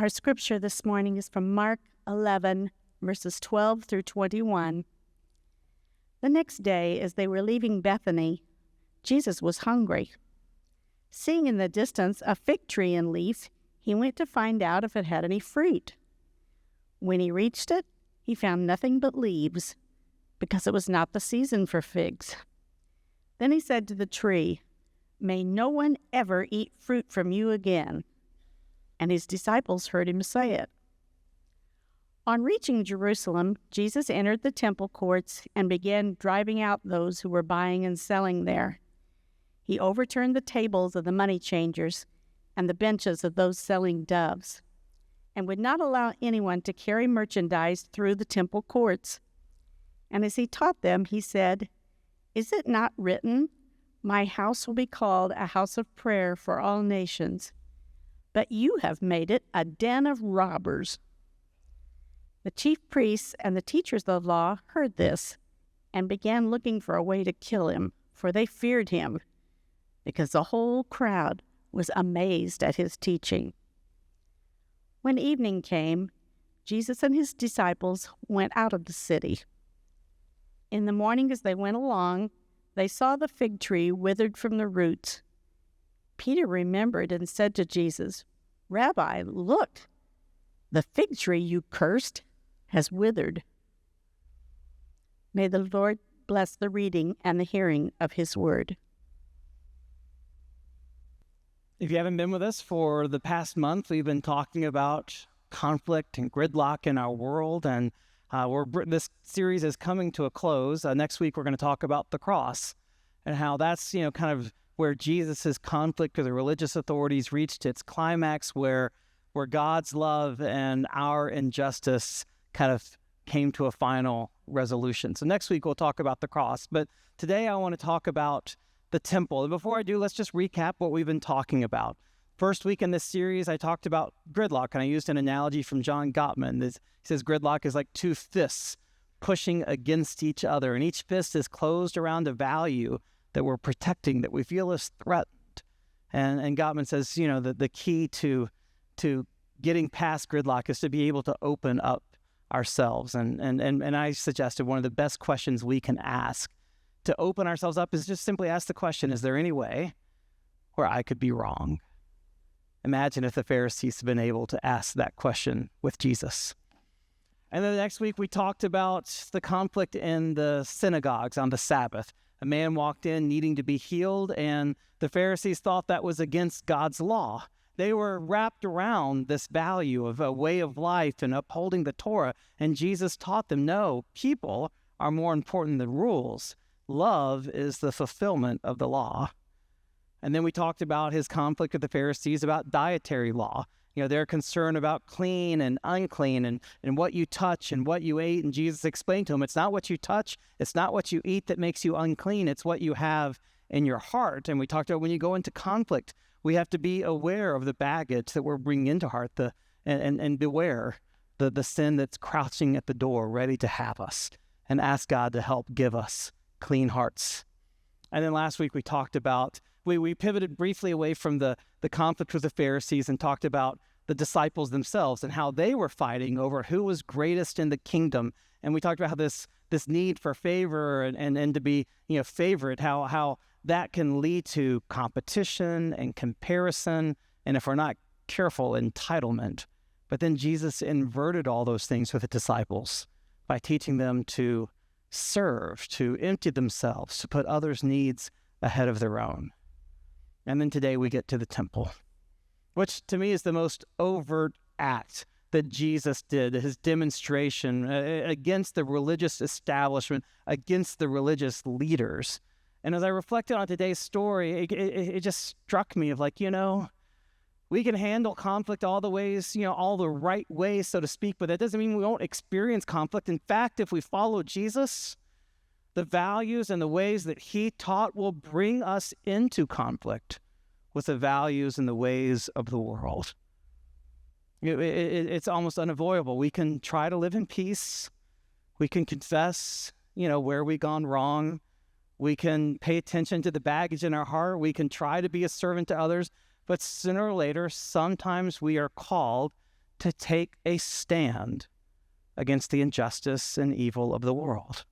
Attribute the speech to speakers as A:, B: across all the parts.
A: Our scripture this morning is from Mark 11, verses 12 through 21. The next day, as they were leaving Bethany, Jesus was hungry. Seeing in the distance a fig tree in leaf, he went to find out if it had any fruit. When he reached it, he found nothing but leaves, because it was not the season for figs. Then he said to the tree, "May no one ever eat fruit from you again." And his disciples heard him say it. On reaching Jerusalem, Jesus entered the temple courts and began driving out those who were buying and selling there. He overturned the tables of the money changers and the benches of those selling doves, and would not allow anyone to carry merchandise through the temple courts. And as he taught them, he said, "Is it not written, 'My house will be called a house of prayer for all nations'? But you have made it a den of robbers." The chief priests and the teachers of the law heard this and began looking for a way to kill him, for they feared him, because the whole crowd was amazed at his teaching. When evening came, Jesus and his disciples went out of the city. In the morning as they went along, they saw the fig tree withered from the roots. Peter remembered and said to Jesus, "Rabbi, look, the fig tree you cursed has withered." May the Lord bless the reading and the hearing of his word.
B: If you haven't been with us for the past month, we've been talking about conflict and gridlock in our world, and this series is coming to a close. Next week, we're going to talk about the cross and how that's, kind of where Jesus' conflict with the religious authorities reached its climax, where God's love and our injustice kind of came to a final resolution. So next week, we'll talk about the cross. But today, I want to talk about the temple. And before I do, let's just recap what we've been talking about. First week in this series, I talked about gridlock, and I used an analogy from John Gottman. He says gridlock is like two fists pushing against each other, and each fist is closed around a value that we're protecting, that we feel is threatened. And Gottman says, that the key to getting past gridlock is to be able to open up ourselves. And I suggested one of the best questions we can ask to open ourselves up is just simply ask the question, is there any way where I could be wrong? Imagine if the Pharisees had been able to ask that question with Jesus. And then the next week, we talked about the conflict in the synagogues on the Sabbath. A man walked in needing to be healed, and the Pharisees thought that was against God's law. They were wrapped around this value of a way of life and upholding the Torah, and Jesus taught them, no, people are more important than rules. Love is the fulfillment of the law. And then we talked about his conflict with the Pharisees about dietary law. They're concerned about clean and unclean and what you touch and what you ate. And Jesus explained to them, it's not what you touch, it's not what you eat that makes you unclean, it's what you have in your heart. And we talked about when you go into conflict, we have to be aware of the baggage that we're bringing into heart and beware the sin that's crouching at the door, ready to have us, and ask God to help give us clean hearts. And then last week we talked about, we pivoted briefly away from the conflict with the Pharisees and talked about the disciples themselves and how they were fighting over who was greatest in the kingdom. And we talked about how this need for favor and to be favorite, how that can lead to competition and comparison, and if we're not careful, entitlement. But then Jesus inverted all those things with the disciples by teaching them to serve, to empty themselves, to put others' needs ahead of their own. And then today we get to the temple, which to me is the most overt act that Jesus did, his demonstration against the religious establishment, against the religious leaders. And as I reflected on today's story, it just struck me of we can handle conflict all the ways, all the right ways, so to speak, but that doesn't mean we won't experience conflict. In fact, if we follow Jesus, the values and the ways that he taught will bring us into conflict with the values and the ways of the world. It's almost unavoidable. We can try to live in peace. We can confess, where we've gone wrong. We can pay attention to the baggage in our heart. We can try to be a servant to others. But sooner or later, sometimes we are called to take a stand against the injustice and evil of the world.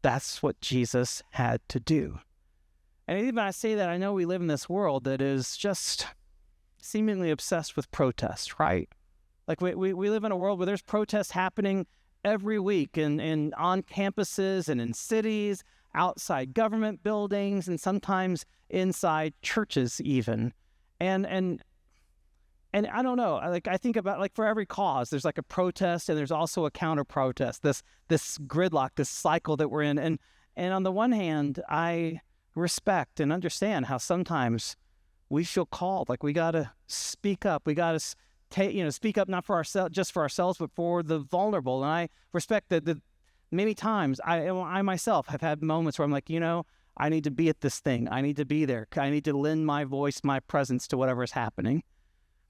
B: That's what Jesus had to do. And even when I say that, I know we live in this world that is just seemingly obsessed with protest, right? Like we live in a world where there's protests happening every week and on campuses and in cities, outside government buildings, and sometimes inside churches even. And I don't know, like I think about, like, for every cause, there's like a protest and there's also a counter protest, this gridlock, this cycle that we're in. And on the one hand, I respect and understand how sometimes we feel called, like we got to speak up. We got to speak up, not for ourselves, just for ourselves, but for the vulnerable. And I respect that many times I myself have had moments where I'm like, I need to be at this thing. I need to be there. I need to lend my voice, my presence to whatever is happening.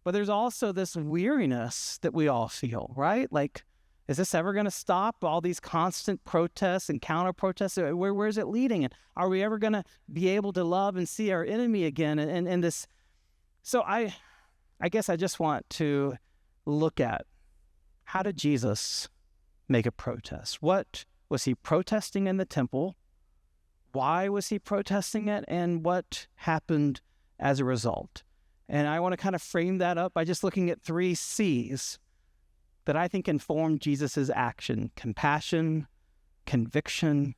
B: But there's also this weariness that we all feel, right? Like, is this ever going to stop? All these constant protests and counter-protests, where is it leading? And are we ever going to be able to love and see our enemy again? And this, so I guess I just want to look at, how did Jesus make a protest? What was he protesting in the temple? Why was he protesting it? And what happened as a result? And I want to kind of frame that up by just looking at 3 C's that I think informed Jesus's action: compassion, conviction,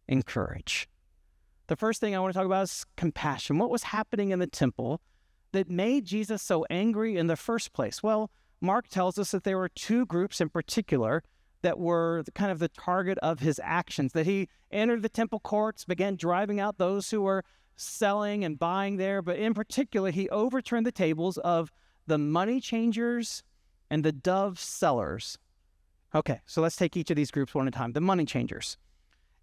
B: and courage. The first thing I want to talk about is compassion. What was happening in the temple that made Jesus so angry in the first place? Well, Mark tells us that there were 2 groups in particular that were kind of the target of his actions, that he entered the temple courts, began driving out those who were selling and buying there, but in particular, he overturned the tables of the money changers and the dove sellers. Okay, so let's take each of these groups one at a time. The money changers.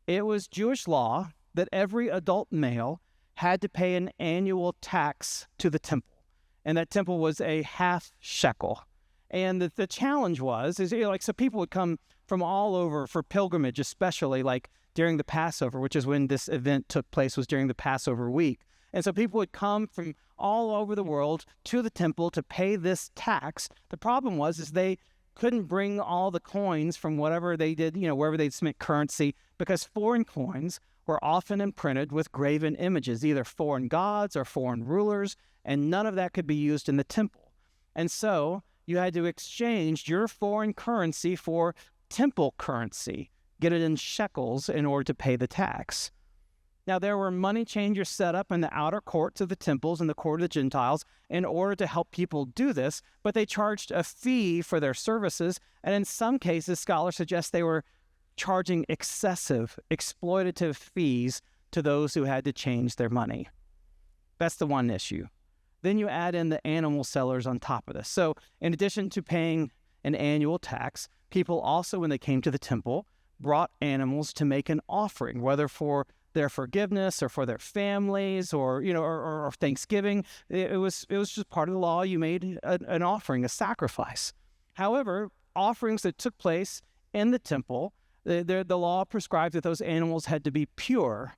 B: It was Jewish law that every adult male had to pay an annual tax to the temple, and that temple was a half shekel. And the challenge so people would come from all over for pilgrimage, especially like during the Passover, which is when this event took place, was during the Passover week. And so people would come from all over the world to the temple to pay this tax. The problem is they couldn't bring all the coins from whatever they did, wherever they'd submit currency, because foreign coins were often imprinted with graven images, either foreign gods or foreign rulers, and none of that could be used in the temple. And so you had to exchange your foreign currency for temple currency, get it in shekels in order to pay the tax. Now, there were money changers set up in the outer courts of the temples and the court of the Gentiles in order to help people do this, but they charged a fee for their services, and in some cases, scholars suggest they were charging excessive, exploitative fees to those who had to change their money. That's the one issue. Then you add in the animal sellers on top of this. So in addition to paying an annual tax, people also, when they came to the temple, brought animals to make an offering, whether for their forgiveness or for their families or Thanksgiving. It was just part of the law. You made an offering, a sacrifice. However, offerings that took place in the temple, the law prescribed that those animals had to be pure,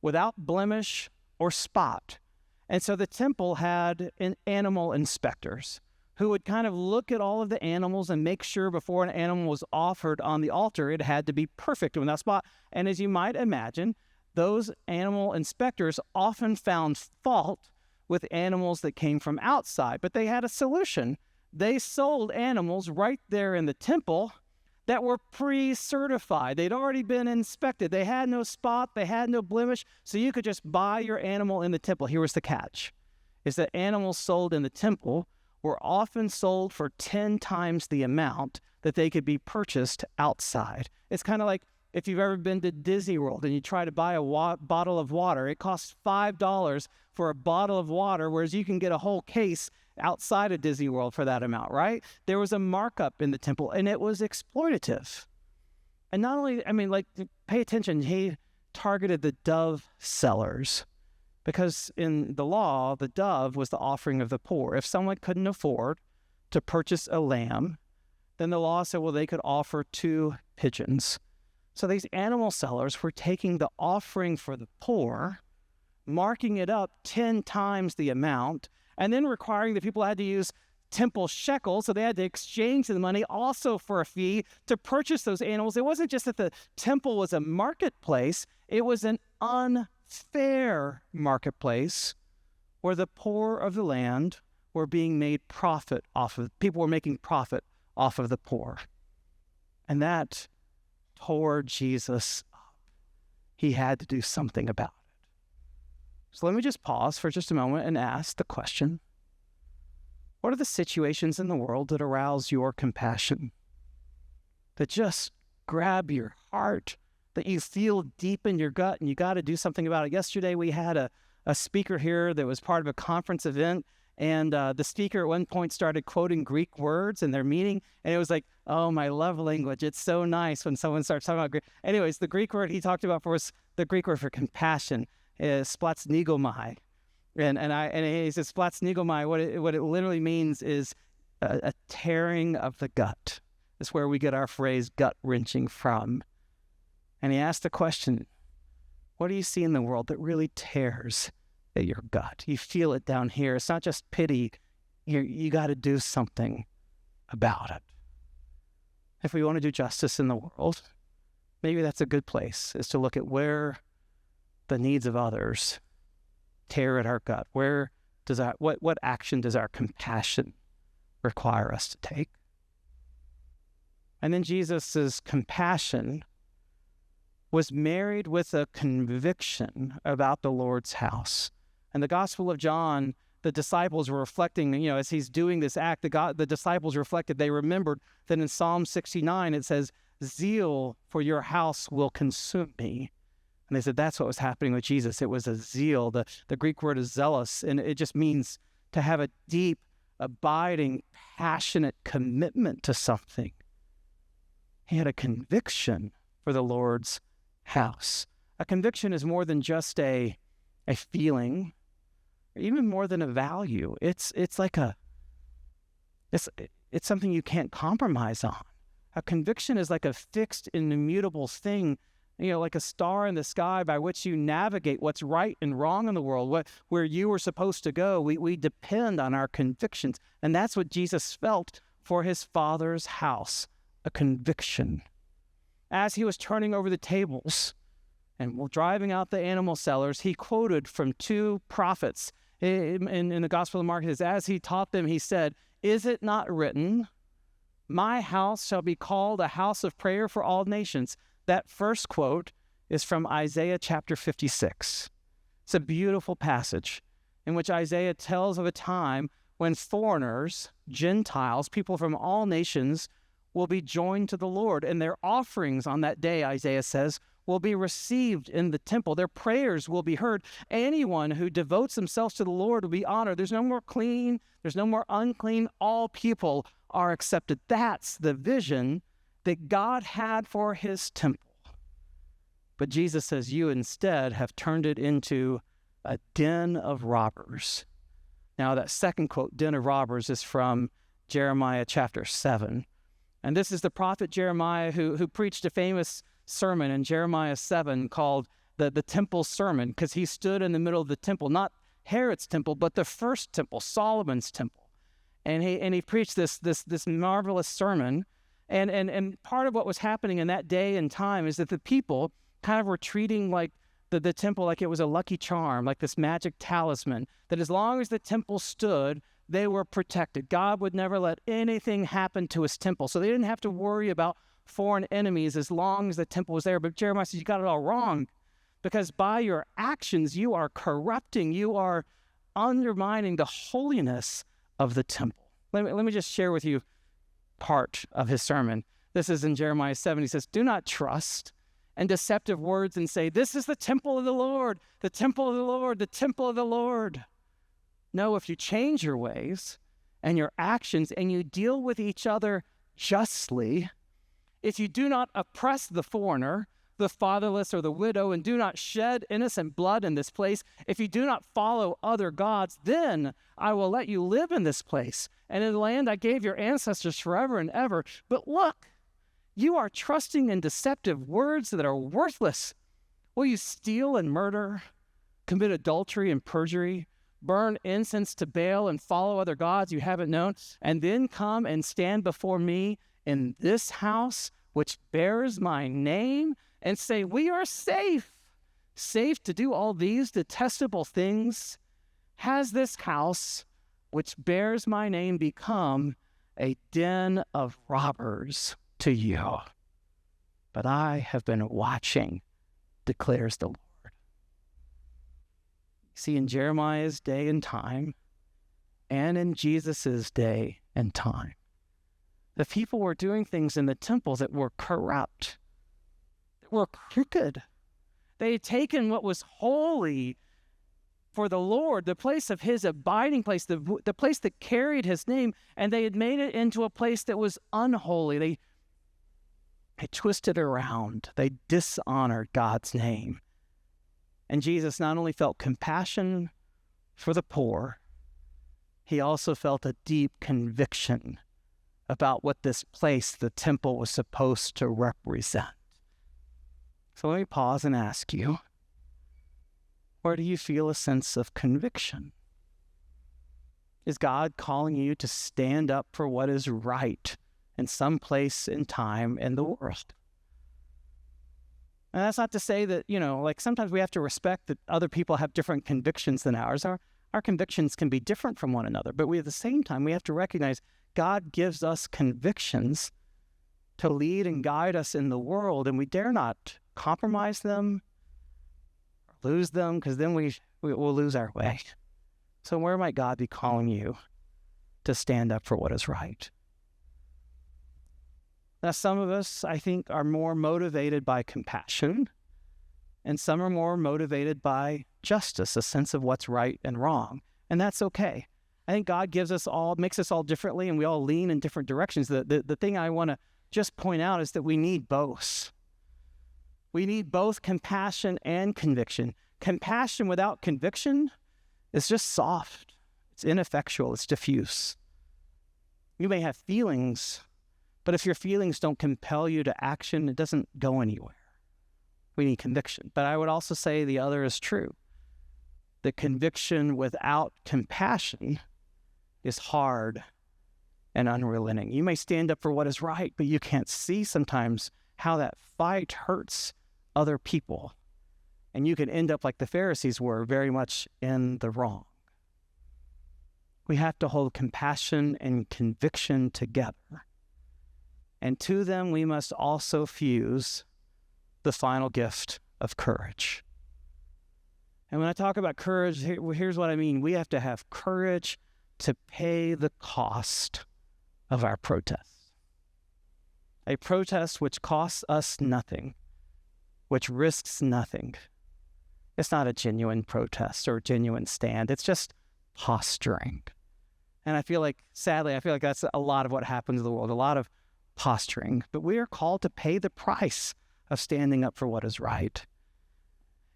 B: without blemish or spot. And so the temple had animal inspectors who would kind of look at all of the animals and make sure before an animal was offered on the altar, it had to be perfect without spot. And as you might imagine, those animal inspectors often found fault with animals that came from outside, but they had a solution. They sold animals right there in the temple that were pre-certified. They'd already been inspected. They had no spot, they had no blemish, so you could just buy your animal in the temple. Here was the catch, is that animals sold in the temple were often sold for 10 times the amount that they could be purchased outside. It's kind of like if you've ever been to Disney World and you try to buy a bottle of water, it costs $5 for a bottle of water, whereas you can get a whole case outside of Disney World for that amount, right? There was a markup in the temple, and it was exploitative. And not only, pay attention, he targeted the dove sellers, because in the law, the dove was the offering of the poor. If someone couldn't afford to purchase a lamb, then the law said, well, they could offer 2 pigeons. So these animal sellers were taking the offering for the poor, marking it up 10 times the amount, and then requiring that people had to use temple shekels, so they had to exchange the money also for a fee to purchase those animals. It wasn't just that the temple was a marketplace, it was an unfair marketplace where the poor of the land were being made profit off of, people were making profit off of the poor. And that tore Jesus up. He had to do something about it. So let me just pause for just a moment and ask the question, what are the situations in the world that arouse your compassion, that just grab your heart, that you feel deep in your gut and you got to do something about it? Yesterday we had a speaker here that was part of a conference event, and the speaker at one point started quoting Greek words and their meaning, and it was like, oh, my love language. It's so nice when someone starts talking about Greek. Anyways, the Greek word he talked about was the Greek word for compassion is splatznigomai. And he says splatznigomai, what it literally means is a tearing of the gut. That's where we get our phrase gut-wrenching from. And he asked the question, what do you see in the world that really tears at your gut? You feel it down here. It's not just pity. You got to do something about it. If we want to do justice in the world, maybe that's a good place, is to look at where the needs of others tear at our gut. Where does what action does our compassion require us to take? And then Jesus's compassion was married with a conviction about the Lord's house. And the Gospel of John, the disciples were reflecting, as he's doing this act, the disciples reflected, they remembered that in Psalm 69, it says, zeal for your house will consume me. And they said that's what was happening with Jesus. It was a zeal. The Greek word is zealous, and it just means to have a deep, abiding, passionate commitment to something. He had a conviction for the Lord's house. A conviction is more than just a feeling, or even more than a value. It's like it's something you can't compromise on. A conviction is like a fixed and immutable thing, like a star in the sky by which you navigate what's right and wrong in the world, where you were supposed to go. We depend on our convictions. And that's what Jesus felt for his Father's house, a conviction. As he was turning over the tables and driving out the animal sellers, he quoted from two prophets in the Gospel of Mark. As he taught them, he said, "Is it not written, my house shall be called a house of prayer for all nations?" That first quote is from Isaiah chapter 56. It's a beautiful passage in which Isaiah tells of a time when foreigners, Gentiles, people from all nations, will be joined to the Lord, and their offerings on that day, Isaiah says, will be received in the temple. Their prayers will be heard. Anyone who devotes themselves to the Lord will be honored. There's no more clean. There's no more unclean. All people are accepted. That's the vision that God had for his temple. But Jesus says, you instead have turned it into a den of robbers. Now, that second quote, den of robbers, is from Jeremiah chapter 7. And this is the prophet Jeremiah who preached a famous sermon in Jeremiah 7 called the temple sermon, because he stood in the middle of the temple, not Herod's temple, but the first temple, Solomon's temple. And he preached this marvelous sermon. And part of what was happening in that day and time is that the people kind of were treating like the temple like it was a lucky charm, like this magic talisman, that as long as the temple stood, they were protected. God would never let anything happen to his temple. So they didn't have to worry about foreign enemies as long as the temple was there. But Jeremiah says, you got it all wrong, because by your actions, you are corrupting, you are undermining the holiness of the temple. Let me just share with you part of his sermon. This is in Jeremiah 7. He says, do not trust in deceptive words and say, this is the temple of the Lord, the temple of the Lord, the temple of the Lord. No, if you change your ways and your actions and you deal with each other justly, if you do not oppress the foreigner, the fatherless, or the widow, and do not shed innocent blood in this place, if you do not follow other gods, then I will let you live in this place and in the land I gave your ancestors forever and ever. But look, you are trusting in deceptive words that are worthless. Will you steal and murder, commit adultery and perjury, burn incense to Baal and follow other gods you haven't known, and then come and stand before me in this house, which bears my name, and say, we are safe to do all these detestable things? Has this house, which bears my name, become a den of robbers to you? But I have been watching, declares the Lord. See, in Jeremiah's day and time, and in Jesus's day and time, the people were doing things in the temple that were corrupt, that were crooked. They had taken what was holy for the Lord, the place of his abiding place, the place that carried his name, and they had made it into a place that was unholy. They twisted around. They dishonored God's name. And Jesus not only felt compassion for the poor, he also felt a deep conviction about what this place, the temple, was supposed to represent. So let me pause and ask you, where do you feel a sense of conviction? Is God calling you to stand up for what is right in some place in time in the world? And that's not to say that, like sometimes we have to respect that other people have different convictions than ours. Our convictions can be different from one another, but at the same time, we have to recognize God gives us convictions to lead and guide us in the world, and we dare not compromise them or lose them, because then we will lose our way. So where might God be calling you to stand up for what is right? Now, some of us, I think, are more motivated by compassion, and some are more motivated by justice, a sense of what's right and wrong, and that's okay. I think God makes us all differently, and we all lean in different directions. The thing I want to just point out is that we need both. We need both compassion and conviction. Compassion without conviction is just soft. It's ineffectual. It's diffuse. You may have feelings, but if your feelings don't compel you to action, it doesn't go anywhere. We need conviction. But I would also say the other is true. The conviction without compassion is hard and unrelenting. You may stand up for what is right, but you can't see sometimes how that fight hurts other people. And you can end up like the Pharisees were, very much in the wrong. We have to hold compassion and conviction together. And to them, we must also fuse the final gift of courage. And when I talk about courage, here's what I mean. We have to have courage to pay the cost of our protest. A protest which costs us nothing, which risks nothing. It's not a genuine protest or a genuine stand. It's just posturing. And sadly, I feel like that's a lot of what happens in the world, a lot of posturing. But we are called to pay the price of standing up for what is right.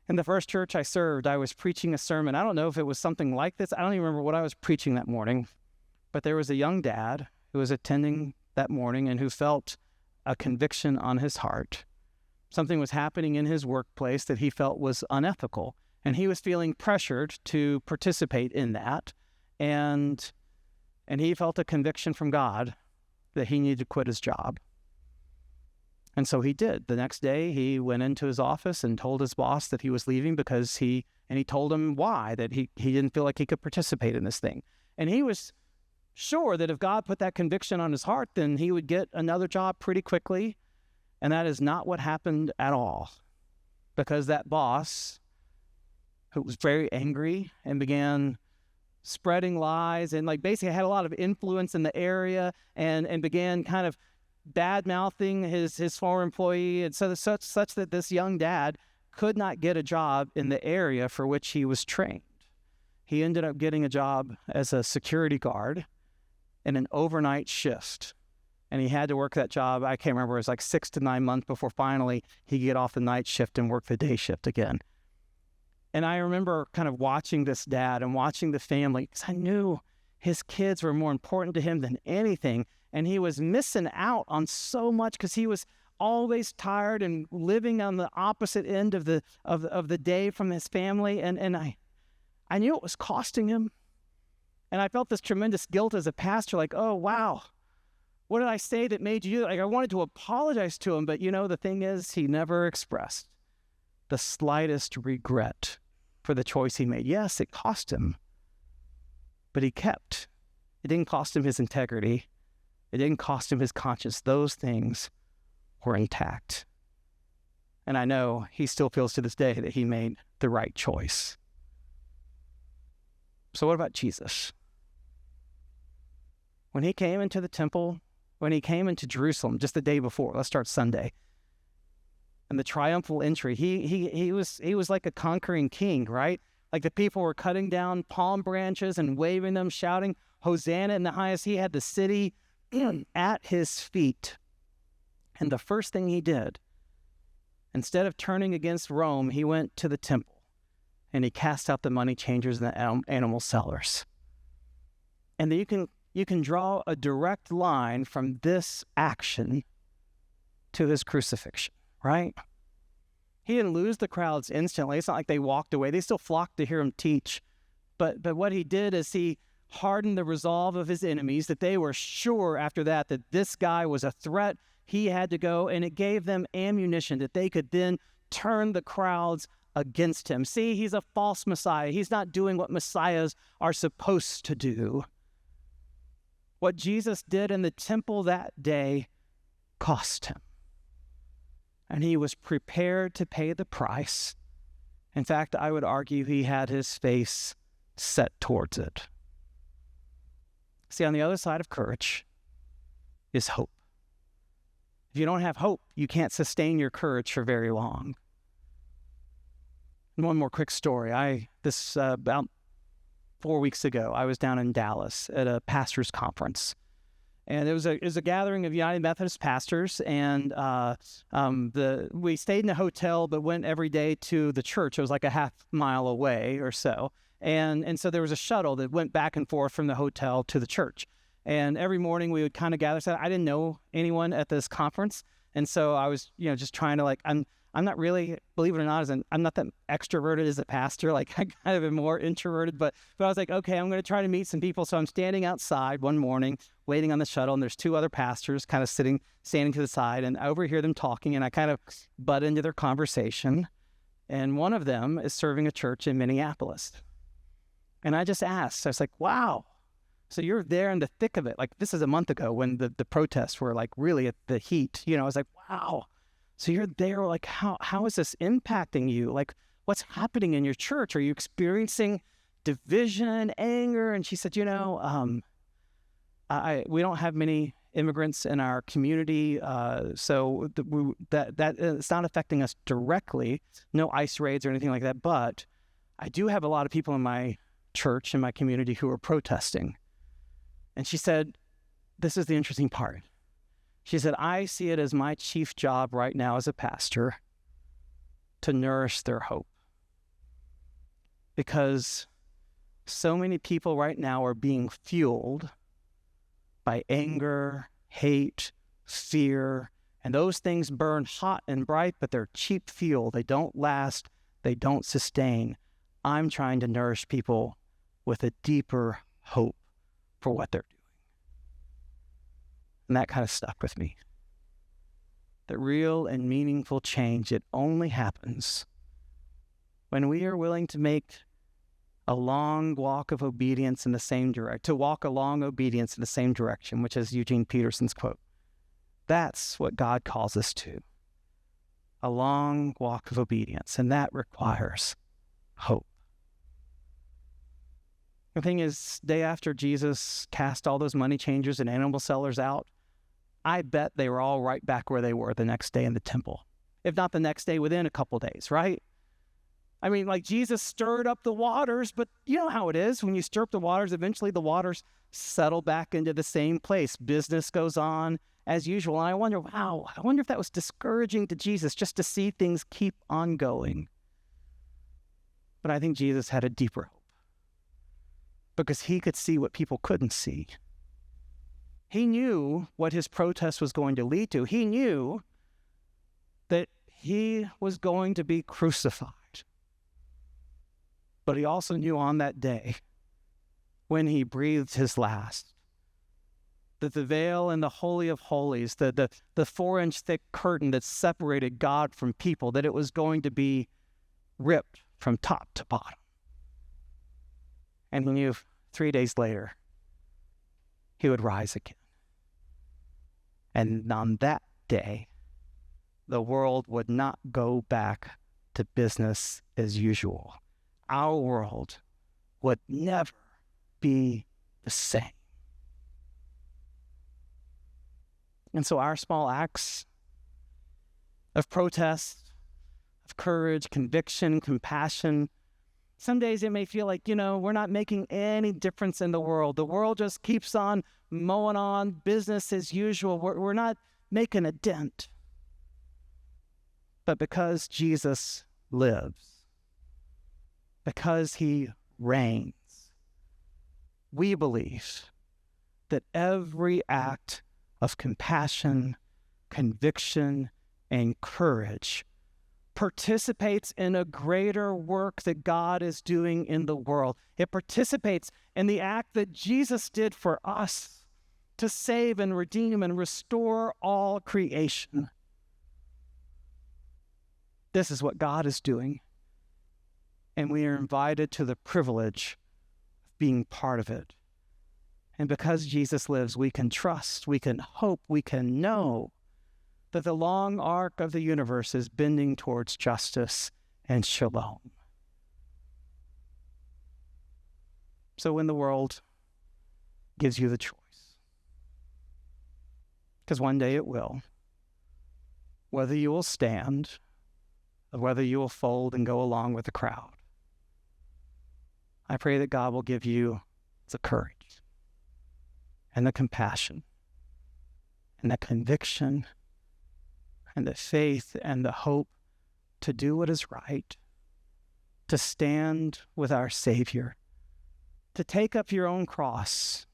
B: In the first church I served, I was preaching a sermon. I don't know if it was something like this. I don't even remember what I was preaching that morning. But there was a young dad who was attending that morning and who felt a conviction on his heart. Something was happening in his workplace that he felt was unethical. And he was feeling pressured to participate in that. And he felt a conviction from God that he needed to quit his job. And so he did. The next day, he went into his office and told his boss that he was leaving because he told him why, that he didn't feel like he could participate in this thing. And he was sure that if God put that conviction on his heart, then he would get another job pretty quickly. And that is not what happened at all. Because that boss, who was very angry and began spreading lies and basically had a lot of influence in the area and began kind of bad-mouthing his former employee, and so such that this young dad could not get a job in the area for which he was trained. He ended up getting a job as a security guard in an overnight shift, and he had to work that job, I can't remember, it was 6 to 9 months before finally he could get off the night shift and work the day shift again. And I remember kind of watching this dad and watching the family, because I knew his kids were more important to him than anything. And he was missing out on so much because he was always tired and living on the opposite end of the day from his family. And I knew it was costing him. And I felt this tremendous guilt as a pastor, like, oh, wow, what did I say that made you? Like, I wanted to apologize to him, but the thing is, he never expressed the slightest regret for the choice he made. Yes, it cost him, but he kept. It didn't cost him his integrity. It didn't cost him his conscience. Those things were intact. And I know he still feels to this day that he made the right choice. So what about Jesus? When he came into the temple, when he came into Jerusalem just the day before, let's start Sunday, and the triumphal entry, he was like a conquering king, right? Like the people were cutting down palm branches and waving them, shouting, Hosanna in the highest. He had the city at his feet. And the first thing he did, instead of turning against Rome, he went to the temple and he cast out the money changers and the animal sellers. And then you can draw a direct line from this action to his crucifixion, right? He didn't lose the crowds instantly. It's not like they walked away. They still flocked to hear him teach. But what he did is he hardened the resolve of his enemies, that they were sure after that this guy was a threat. He had to go, and it gave them ammunition that they could then turn the crowds against him. See, he's a false Messiah. He's not doing what Messiahs are supposed to do. What Jesus did in the temple that day cost him. And he was prepared to pay the price. In fact, I would argue he had his face set towards it. See, on the other side of courage is hope. If you don't have hope, you can't sustain your courage for very long. And one more quick story. About 4 weeks ago, I was down in Dallas at a pastor's conference. And it was a gathering of United Methodist pastors, and we stayed in a hotel but went every day to the church. It was like a half mile away or so. And so there was a shuttle that went back and forth from the hotel to the church. And every morning we would kind of gather. So I didn't know anyone at this conference. And so I was, just trying to I'm not really, believe it or not, I'm not that extroverted as a pastor. Like I kind of am more introverted, but I was like, okay, I'm going to try to meet some people. So I'm standing outside one morning, waiting on the shuttle, and there's two other pastors kind of standing to the side, and I overhear them talking, and I kind of butt into their conversation. And one of them is serving a church in Minneapolis. And I just asked, I was like, wow, so you're there in the thick of it. Like this is a month ago when the protests were like really at the heat. I was like, wow. So you're there, like, how is this impacting you? Like, what's happening in your church? Are you experiencing division, anger? And she said, we don't have many immigrants in our community, so that it's not affecting us directly. No ICE raids or anything like that. But I do have a lot of people in my church, in my community, who are protesting. And she said, this is the interesting part. She said, I see it as my chief job right now as a pastor to nourish their hope. Because so many people right now are being fueled by anger, hate, fear, and those things burn hot and bright, but they're cheap fuel. They don't last. They don't sustain. I'm trying to nourish people with a deeper hope for what they're doing. And that kind of stuck with me. The real and meaningful change, it only happens when we are willing to make a long walk of obedience in the same direction, to walk along obedience in the same direction, which is Eugene Peterson's quote. That's what God calls us to. A long walk of obedience, and that requires hope. The thing is, day after Jesus cast all those money changers and animal sellers out, I bet they were all right back where they were the next day in the temple. If not the next day, within a couple days, right? I mean, like Jesus stirred up the waters, but you know how it is. When you stir up the waters, eventually the waters settle back into the same place. Business goes on as usual. And I wonder if that was discouraging to Jesus just to see things keep on going. But I think Jesus had a deeper hope because he could see what people couldn't see. He knew what his protest was going to lead to. He knew that he was going to be crucified. But he also knew on that day, when he breathed his last, that the veil in the Holy of Holies, the 4-inch thick curtain that separated God from people, that it was going to be ripped from top to bottom. And he knew 3 days later, he would rise again. And on that day, the world would not go back to business as usual. Our world would never be the same. And so our small acts of protest, of courage, conviction, compassion, some days it may feel like, we're not making any difference in the world. The world just keeps on mowing on, business as usual. We're not making a dent. But because Jesus lives, because he reigns, we believe that every act of compassion, conviction, and courage participates in a greater work that God is doing in the world. It participates in the act that Jesus did for us to save and redeem and restore all creation. This is what God is doing, and we are invited to the privilege of being part of it. And because Jesus lives, we can trust, we can hope, we can know that the long arc of the universe is bending towards justice and shalom. So when the world gives you the choice, because one day it will, whether you will stand or whether you will fold and go along with the crowd, I pray that God will give you the courage and the compassion and the conviction and the faith and the hope to do what is right, to stand with our Savior, to take up your own cross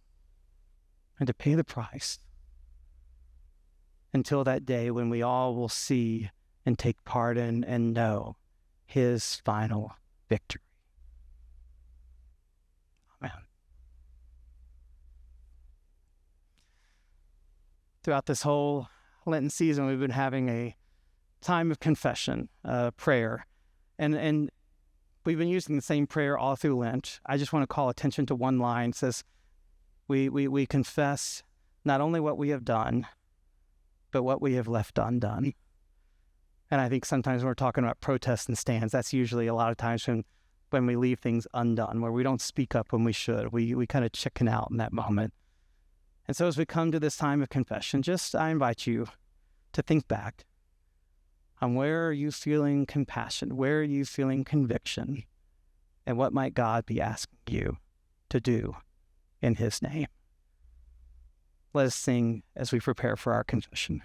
B: and to pay the price until that day when we all will see and take part in and know his final victory. Amen. Throughout this whole Lenten season, we've been having a time of confession, prayer, and we've been using the same prayer all through Lent. I just want to call attention to one line. It says, we confess not only what we have done, but what we have left undone. And I think sometimes when we're talking about protests and stands, that's usually a lot of times when we leave things undone, where we don't speak up when we should. We kind of chicken out in that moment. And so as we come to this time of confession, I invite you to think back on where are you feeling compassion? Where are you feeling conviction? And what might God be asking you to do in his name? Let us sing as we prepare for our confession.